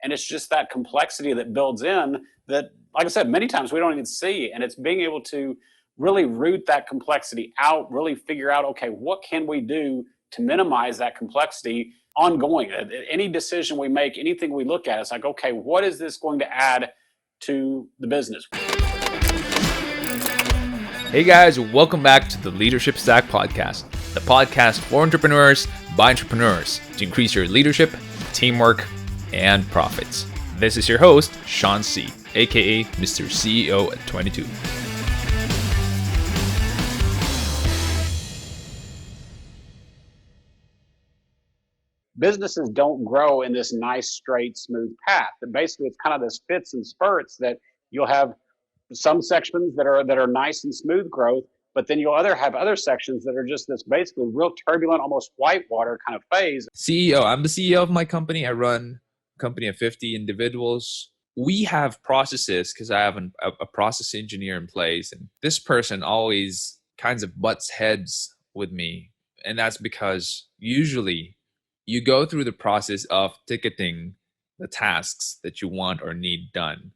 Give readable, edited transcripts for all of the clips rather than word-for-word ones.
And it's just that complexity that builds in that, like I said, many times we don't even see. And it's being able to really root that complexity out, really figure out, okay, what can we do to minimize that complexity ongoing? Any decision we make, anything we look at, it's like, okay, what is this going to add to the business? Hey guys, welcome back to the Leadership Stack Podcast, the podcast for entrepreneurs by entrepreneurs to increase your leadership, teamwork, and profits. This is your host, Sean C., aka Mr. CEO at 22. Businesses don't grow in this nice, straight, smooth path. And basically, it's kind of this fits and spurts that you'll have some sections that are nice and smooth growth, but then you'll have other sections that are just this basically real turbulent, almost whitewater kind of phase. CEO, I'm the CEO of my company. I run a company of 50 individuals. We have processes because I have a process engineer in place, and this person always kinds of butts heads with me. And that's because usually you go through the process of ticketing the tasks that you want or need done.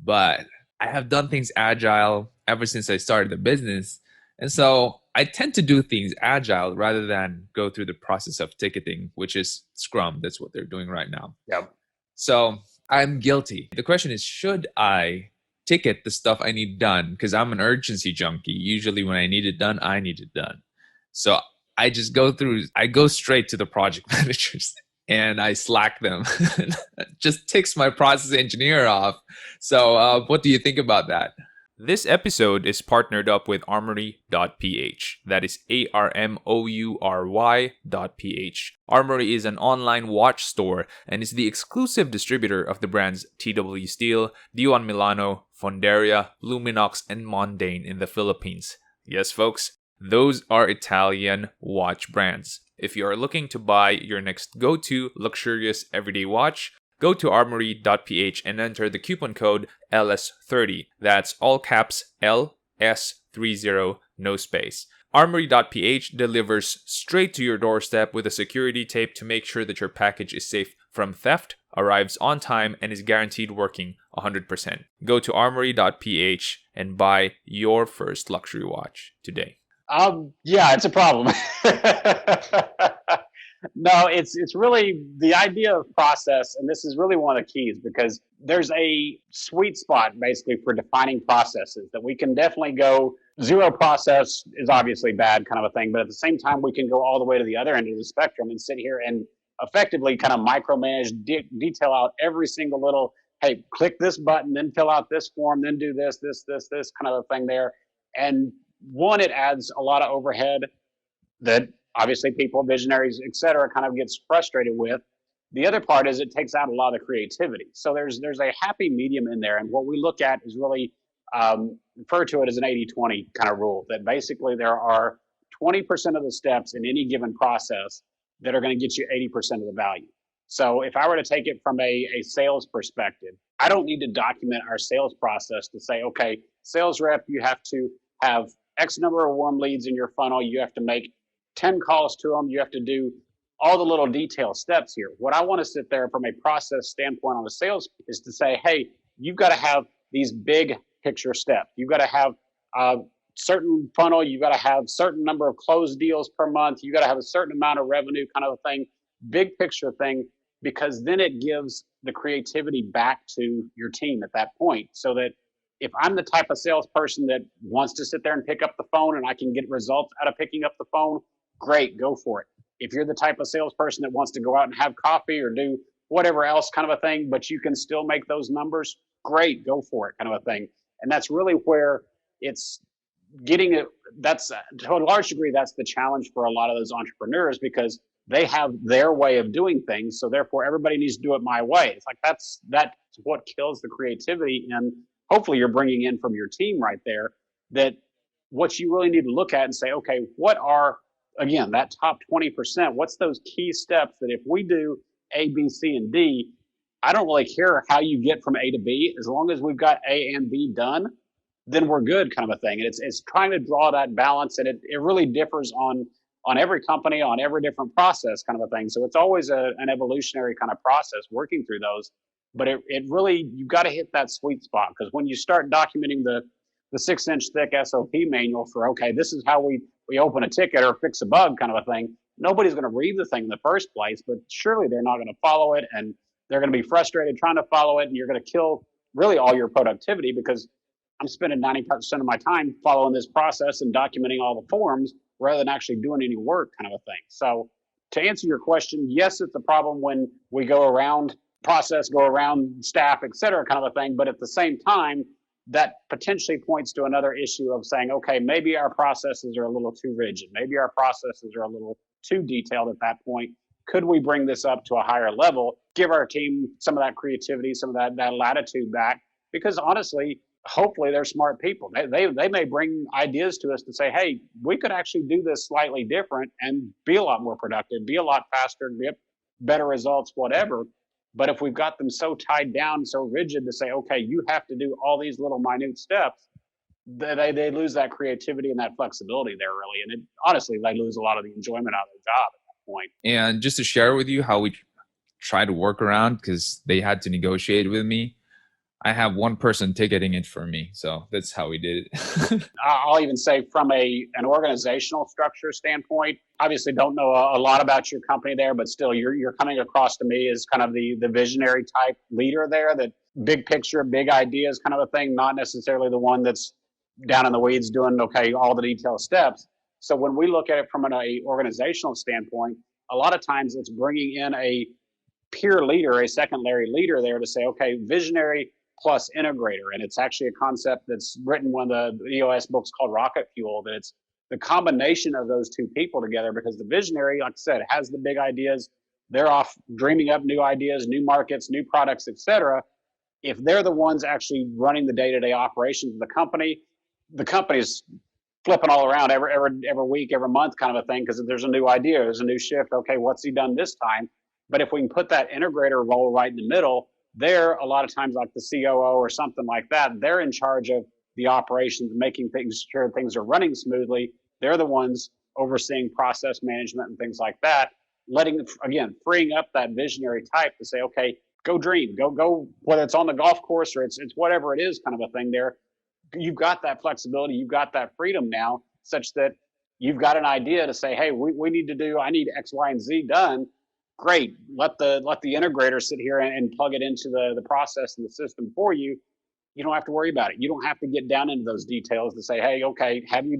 But I have done things agile ever since I started the business. And so I tend to do things agile rather than go through the process of ticketing, which is Scrum. That's what they're doing right now. Yep. So I'm guilty. The question is, should I ticket the stuff I need done? Because I'm an urgency junkie. Usually when I need it done, I need it done. So I just go straight to the project managers and I slack them. Just ticks my process engineer off. So what do you think about that? This episode is partnered up with Armoury.ph. That is ARMOURY.ph. Armoury is an online watch store and is the exclusive distributor of the brands TW Steel, Dion Milano, Fonderia, Luminox, and Mondane in the Philippines. Yes, folks, those are Italian watch brands. If you are looking to buy your next go-to luxurious everyday watch, go to armory.ph and enter the coupon code LS30. That's all caps LS30, no space. Armory.ph delivers straight to your doorstep with a security tape to make sure that your package is safe from theft, arrives on time, and is guaranteed working 100%. Go to armory.ph and buy your first luxury watch today. Yeah, it's a problem. No, it's really the idea of process, and this is really one of the keys because there's a sweet spot basically for defining processes that we can definitely go zero process is obviously bad kind of a thing, but at the same time we can go all the way to the other end of the spectrum and sit here and effectively kind of micromanage, detail out every single little, hey, click this button, then fill out this form, then do this kind of a thing there. And one, it adds a lot of overhead that obviously people, visionaries, et cetera, kind of gets frustrated with. The other part is it takes out a lot of the creativity. So there's a happy medium in there. And what we look at is really refer to it as an 80-20 kind of rule, that basically there are 20% of the steps in any given process that are going to get you 80% of the value. So if I were to take it from a sales perspective, I don't need to document our sales process to say, okay, sales rep, you have to have X number of warm leads in your funnel. You have to make 10 calls to them. You have to do all the little detail steps here. What I want to sit there from a process standpoint on the sales is to say, hey, you've got to have these big picture steps. You've got to have a certain funnel. You've got to have certain number of closed deals per month. You've got to have a certain amount of revenue kind of a thing, big picture thing, because then it gives the creativity back to your team at that point. So that if I'm the type of salesperson that wants to sit there and pick up the phone and I can get results out of picking up the phone, great, go for it. If you're the type of salesperson that wants to go out and have coffee or do whatever else kind of a thing, but you can still make those numbers, great, go for it kind of a thing. And that's really where it's getting it. That's to a large degree, that's the challenge for a lot of those entrepreneurs because they have their way of doing things. So therefore everybody needs to do it my way. It's like, that's what kills the creativity. And hopefully you're bringing in from your team right there that what you really need to look at and say, okay, what are, again, that top 20%, what's those key steps that if we do A, B, C, and D, I don't really care how you get from A to B, as long as we've got A and B done, then we're good kind of a thing. And it's trying to draw that balance, and it really differs on every company, on every different process kind of a thing. So it's always an evolutionary kind of process working through those. But it really, you've got to hit that sweet spot, because when you start documenting the 6-inch thick SOP manual for, okay, this is how we open a ticket or fix a bug kind of a thing, nobody's going to read the thing in the first place, but surely they're not going to follow it, and they're going to be frustrated trying to follow it, and you're going to kill really all your productivity, because I'm spending 90% of my time following this process and documenting all the forms rather than actually doing any work kind of a thing. So to answer your question, yes, it's a problem when we go around process, go around staff, et cetera, kind of a thing. But at the same time, that potentially points to another issue of saying, okay, maybe our processes are a little too rigid. Maybe our processes are a little too detailed at that point. Could we bring this up to a higher level, give our team some of that creativity, some of that latitude back? Because honestly, hopefully they're smart people. They may bring ideas to us to say, hey, we could actually do this slightly different and be a lot more productive, be a lot faster, get better results, whatever. But if we've got them so tied down, so rigid to say, okay, you have to do all these little minute steps, they lose that creativity and that flexibility there, really. And honestly, they lose a lot of the enjoyment out of their job at that point. And just to share with you how we try to work around, because they had to negotiate with me, I have one person ticketing it for me. So that's how we did it. I'll even say from an organizational structure standpoint, obviously don't know a lot about your company there, but still you're coming across to me as kind of the visionary type leader there, that big picture, big ideas kind of a thing, not necessarily the one that's down in the weeds doing, okay, all the detailed steps. So when we look at it from an organizational standpoint, a lot of times it's bringing in a peer leader, a secondary leader there to say, okay, visionary plus integrator. And it's actually a concept that's written in one of the EOS books called Rocket Fuel, that it's the combination of those two people together, because the visionary, like I said, has the big ideas. They're off dreaming up new ideas, new markets, new products, etc. If they're the ones actually running the day-to-day operations of the company's flipping all around every week, every month kind of a thing, because there's a new idea, there's a new shift. Okay, what's he done this time? But if we can put that integrator role right in the middle, they're a lot of times like the COO or something like that. They're in charge of the operations, making things sure things are running smoothly. They're the ones overseeing process management and things like that, freeing up that visionary type to say, okay, go dream, go, whether it's on the golf course or it's whatever it is kind of a thing there. You've got that flexibility, you've got that freedom now, such that you've got an idea to say, hey, I need X, Y, and Z done. Great. Let the integrator sit here and plug it into the process and the system for you. You don't have to worry about it. You don't have to get down into those details to say, hey, okay, have you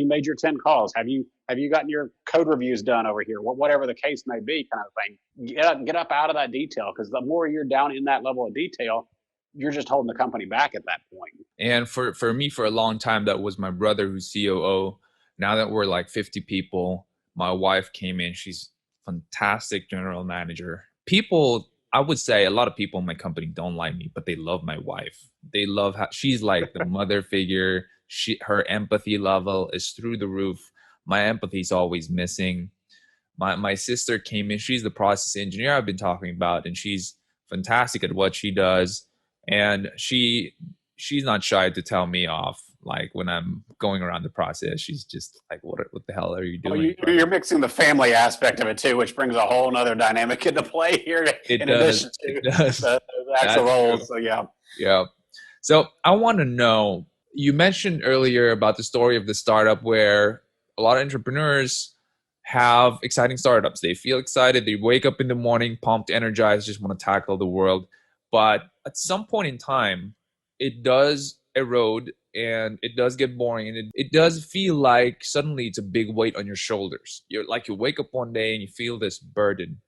made your 10 calls? Have you gotten your code reviews done over here? Whatever the case may be, kind of thing. Get up out of that detail, because the more you're down in that level of detail, you're just holding the company back at that point. And for me, for a long time, that was my brother who's COO. Now that we're like 50 people, my wife came in. She's fantastic general manager. People, I would say a lot of people in my company don't like me, but they love my wife. They love how she's like the mother figure. Her empathy level is through the roof. My empathy is always missing. My sister came in. She's the process engineer I've been talking about, and she's fantastic at what she does. And she's not shy to tell me off. Like when I'm going around the process, she's just like, what the hell are you doing? Well, you're mixing the family aspect of it too, which brings a whole nother dynamic into play here in addition to the actual roles. So yeah. Yeah. So I want to know, you mentioned earlier about the story of the startup where a lot of entrepreneurs have exciting startups. They feel excited. They wake up in the morning, pumped, energized, just want to tackle the world. But at some point in time, it does erode and it does get boring, and it does feel like suddenly it's a big weight on your shoulders. You wake up one day and you feel this burden,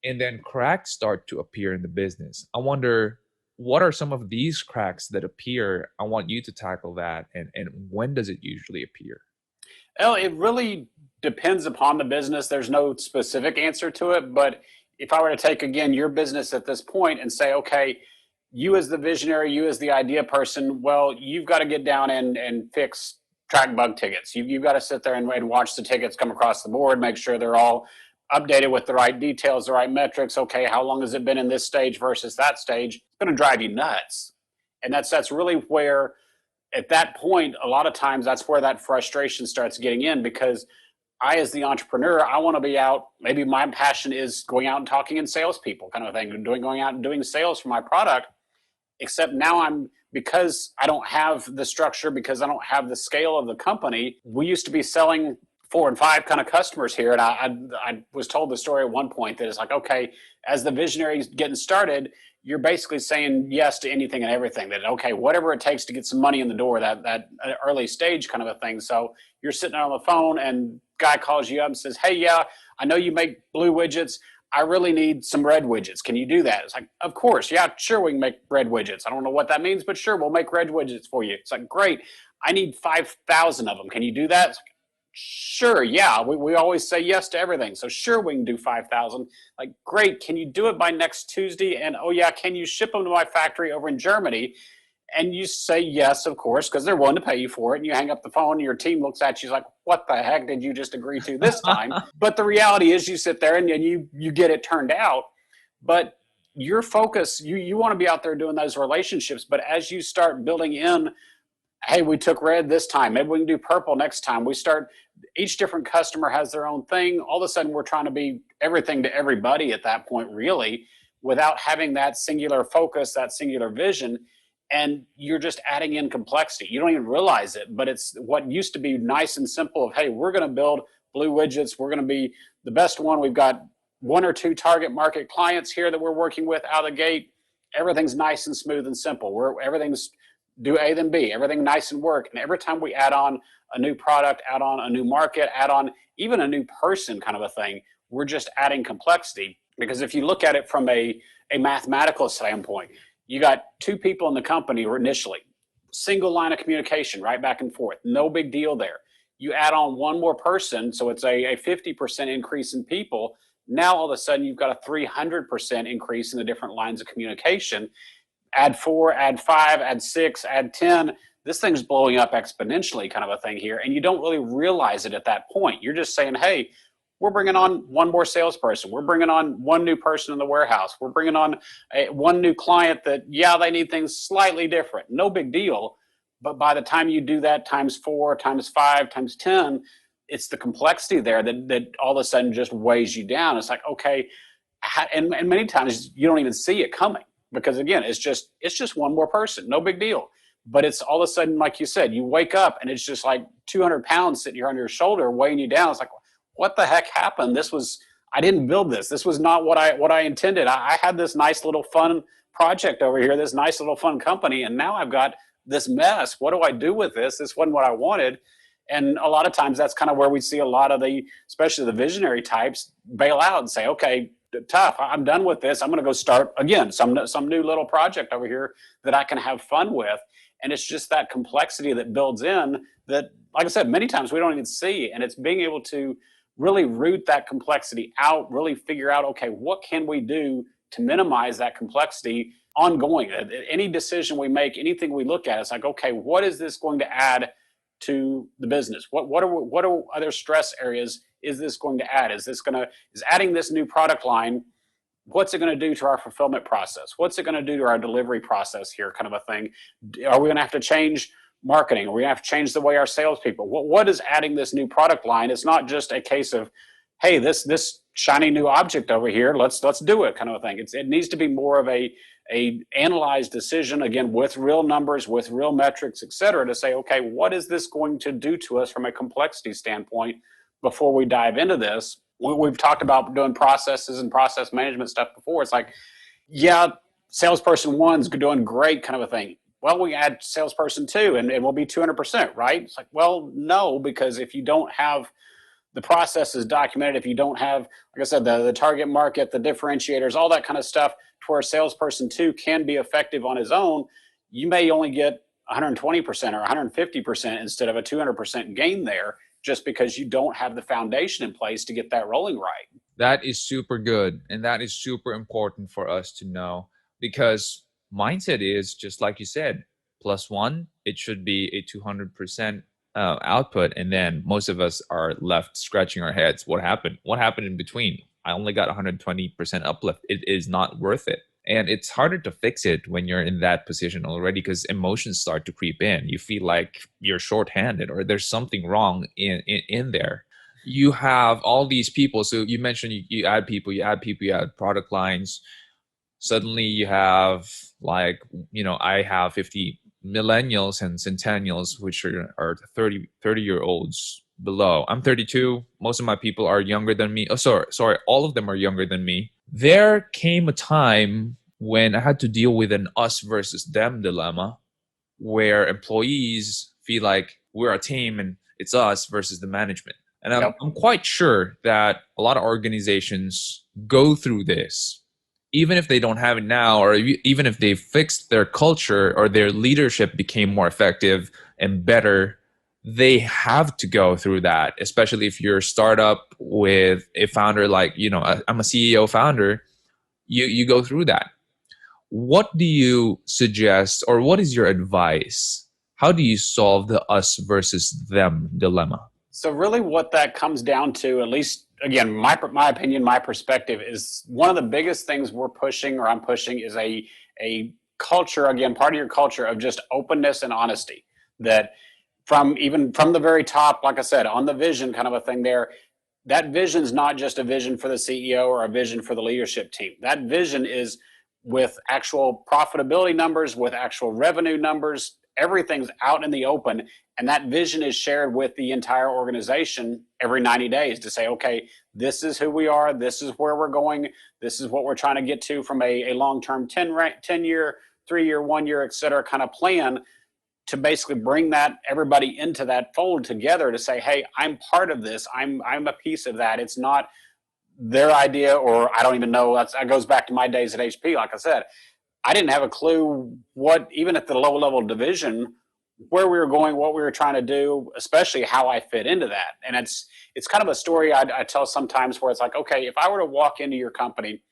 and then cracks start to appear in the business. I wonder, what are some of these cracks that appear? I want you to tackle that, and when does it usually appear? Well, it really depends upon the business. There's no specific answer to it, but if I were to take again your business at this point and say, okay, you as the visionary, you as the idea person, well, you've got to get down and fix track bug tickets. You've got to sit there and watch the tickets come across the board, make sure they're all updated with the right details, the right metrics. Okay, how long has it been in this stage versus that stage? It's going to drive you nuts. And that's really where, at that point, a lot of times that's where that frustration starts getting in, because I, as the entrepreneur, I want to be out. Maybe my passion is going out and talking in salespeople, kind of thing, going out and doing sales for my product. Except now because I don't have the structure, because I don't have the scale of the company. We used to be selling 4 and 5 kind of customers here, and I was told the story at one point that it's like, okay, as the visionary getting started, you're basically saying yes to anything and everything. That okay, whatever it takes to get some money in the door, that early stage kind of a thing. So you're sitting on the phone, and guy calls you up and says, "Hey, yeah, I know you make blue widgets. I really need some red widgets. Can you do that?" It's like, of course, yeah, sure, we can make red widgets. I don't know what that means, but sure, we'll make red widgets for you. It's like, great. I need 5,000 of them. Can you do that? It's like, sure, yeah. We always say yes to everything. So sure, we can do 5,000. Like, great. Can you do it by next Tuesday? And oh yeah, can you ship them to my factory over in Germany? And you say yes, of course, because they're willing to pay you for it. And you hang up the phone, and your team looks at you like, what the heck did you just agree to this time? But the reality is you sit there and you get it turned out. But your focus, you want to be out there doing those relationships. But as you start building in, hey, we took red this time, maybe we can do purple next time. Each different customer has their own thing. All of a sudden, we're trying to be everything to everybody at that point, really, without having that singular focus, that singular vision. And you're just adding in complexity. You don't even realize it, but it's what used to be nice and simple of, hey, we're going to build blue widgets. We're going to be the best one. We've got 1 or 2 target market clients here that we're working with out of the gate. Everything's nice and smooth and simple. Everything's do A then B, everything nice and work. And every time we add on a new product, add on a new market, add on even a new person kind of a thing, we're just adding complexity. Because if you look at it from a mathematical standpoint, you got 2 people in the company initially, single line of communication, right back and forth, no big deal there. You add on 1 more person, so it's a 50% increase in people. Now all of a sudden you've got a 300% increase in the different lines of communication. Add 4, add 5, add 6, add 10. This thing's blowing up exponentially kind of a thing here. And you don't really realize it at that point. You're just saying, hey, we're bringing on 1 more salesperson. We're bringing on 1 new person in the warehouse. We're bringing on 1 new client that, yeah, they need things slightly different. No big deal. But by the time you do that times 4, times 5, times 10, it's the complexity there that all of a sudden just weighs you down. It's like, okay, and many times you don't even see it coming. Because again, it's just 1 more person, no big deal. But it's all of a sudden, like you said, you wake up and it's just like 200 pounds sitting here on your shoulder, weighing you down. It's like, what the heck happened? I didn't build this. This was not what I intended. I had this nice little fun project over here, this nice little fun company, and now I've got this mess. What do I do with this? This wasn't what I wanted. And a lot of times that's kind of where we see a lot of especially the visionary types, bail out and say, okay, tough. I'm done with this. I'm going to go start again some new little project over here that I can have fun with. And it's just that complexity that builds in that, like I said, many times we don't even see. And it's being able to really root that complexity out, really figure out, okay, what can we do to minimize that complexity ongoing? Any decision we make, anything we look at, it's like, okay, what is this going to add to the business? What are other stress areas is this going to add? Is adding this new product line, what's it going to do to our fulfillment process? What's it going to do to our delivery process here, kind of a thing? Are we going to have to change marketing? Are we going to have to change the way our salespeople? What is adding this new product line? It's not just a case of, hey, this shiny new object over here, let's do it, kind of a thing. It needs to be more of a analyzed decision, again, with real numbers, with real metrics, et cetera, to say, okay, what is this going to do to us from a complexity standpoint before we dive into this? We've talked about doing processes and process management stuff before. It's like, yeah, salesperson 1's doing great, kind of a thing. Well, we add salesperson 2 and we'll be 200%, right? It's like, well, no, because if you don't have the processes documented, if you don't have, like I said, the target market, the differentiators, all that kind of stuff, to where salesperson 2 can be effective on his own, you may only get 120% or 150% instead of a 200% gain there, just because you don't have the foundation in place to get that rolling right. That is super good. And that is super important for us to know, because mindset is just like you said, +1, it should be a 200% output. And then most of us are left scratching our heads. What happened? What happened in between? I only got 120% uplift. It is not worth it. And it's harder to fix it when you're in that position already, because emotions start to creep in. You feel like you're shorthanded or there's something wrong in there. you have all these people. So you mentioned you add people, you add product lines. Suddenly you have like, I have 50 millennials and centennials, which are 30-year-olds below. I'm 32. Most of my people are younger than me. Oh, sorry. All of them are younger than me. There came a time when I had to deal with an us versus them dilemma where employees feel like we're a team and it's us versus the management. And Yep. I'm quite sure that a lot of organizations go through this, even if they don't have it now, or even if they fixed their culture or their leadership became more effective and better, they have to go through that, especially if you're a startup with a founder like, I'm a CEO founder, you go through that. What do you suggest, or what is your advice? How do you solve the us versus them dilemma? So really what that comes down to, at least again, my opinion, my perspective, is one of the biggest things we're pushing, or I'm pushing, is a culture, again, part of your culture of just openness and honesty. That from the very top, like I said, on the vision kind of a thing there, that vision is not just a vision for the CEO or a vision for the leadership team. That vision is with actual profitability numbers, with actual revenue numbers. Everything's out in the open, and that vision is shared with the entire organization every 90 days to say, okay, this is who we are, this is where we're going, this is what we're trying to get to from a long-term 10-year, 3-year, 1 year, et cetera, kind of plan, to basically bring that everybody into that fold together to say, hey, I'm part of this, I'm a piece of that. It's not their idea, or I don't even know. That goes back to my days at HP. Like I said, I didn't have a clue what, even at the low level division, where we were going, what we were trying to do, especially how I fit into that. And it's kind of a story I tell sometimes, where it's like, okay, if I were to walk into your company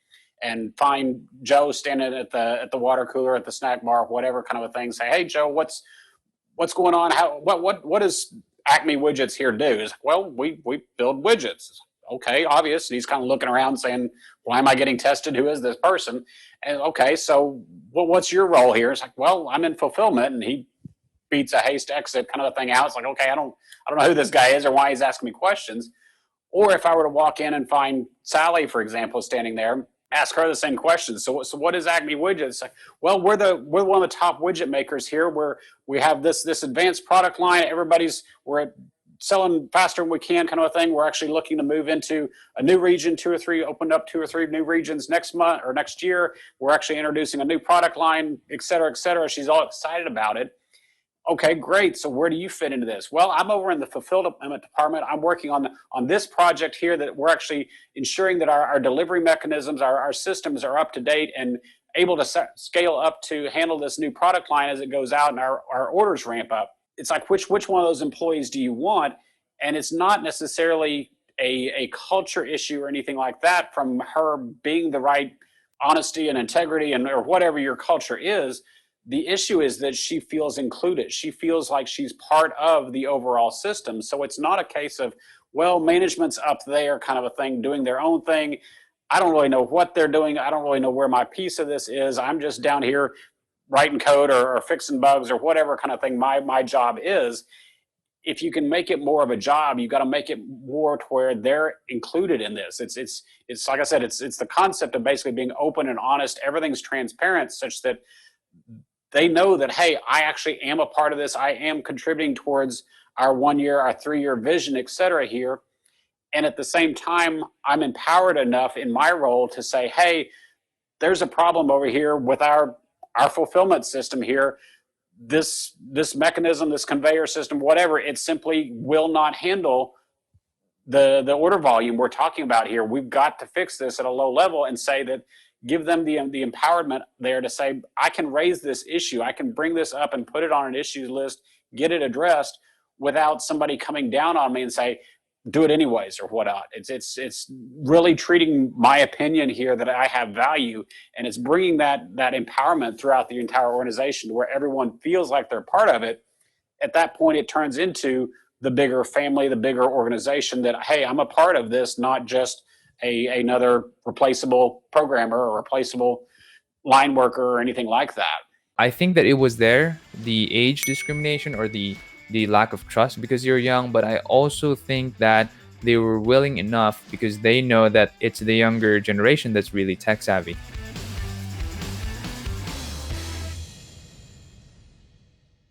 and find Joe standing at the water cooler, at the snack bar, whatever kind of a thing, say, hey Joe, what's going on? What does Acme Widgets here do? Is like, well, we build widgets. Okay, obvious. And he's kind of looking around saying, why am I getting tested? Who is this person? And okay, so what's your role here? It's like, well, I'm in fulfillment. And he beats a haste exit kind of a thing out. It's like, okay, I don't know who this guy is or why he's asking me questions. Or if I were to walk in and find Sally, for example, standing there, ask her the same question. So what is Acme Widgets? Well, we're one of the top widget makers here. We have this advanced product line. We're selling faster than we can, kind of a thing. We're actually looking to move into a new region, opened up 2 or 3 new regions next month or next year. We're actually introducing a new product line, et cetera, et cetera. She's all excited about it. Okay, great. So where do you fit into this? Well, I'm over in the fulfillment department. I'm working on this project here, that we're actually ensuring that our delivery mechanisms, our systems are up to date and able to scale up to handle this new product line as it goes out and our orders ramp up. It's like, which one of those employees do you want? And it's not necessarily a culture issue or anything like that from her being the right honesty and integrity or whatever your culture is. The issue is that she feels included. She feels like she's part of the overall system. So it's not a case of, well, management's up there kind of a thing, doing their own thing. I don't really know what they're doing. I don't really know where my piece of this is. I'm just down here writing code or fixing bugs or whatever kind of thing my job is. If you can make it more of a job, you got to make it more to where they're included in this. It's like I said, it's the concept of basically being open and honest. Everything's transparent, such that they know that, hey, I actually am a part of this. I am contributing towards our 1 year, our 3-year vision, et cetera here. And at the same time, I'm empowered enough in my role to say, hey, there's a problem over here with our fulfillment system here. This mechanism, this conveyor system, whatever, it simply will not handle the order volume we're talking about here. We've got to fix this at a low level and say that, give them the empowerment there to say, I can raise this issue. I can bring this up and put it on an issues list, get it addressed without somebody coming down on me and say, do it anyways or whatnot. It's really treating my opinion here that I have value, and it's bringing that empowerment throughout the entire organization to where everyone feels like they're part of it. At that point, it turns into the bigger family, the bigger organization that, hey, I'm a part of this, not just another replaceable programmer or replaceable line worker or anything like that. I think that it was there, the age discrimination or the lack of trust because you're young, but I also think that they were willing enough because they know that it's the younger generation that's really tech savvy.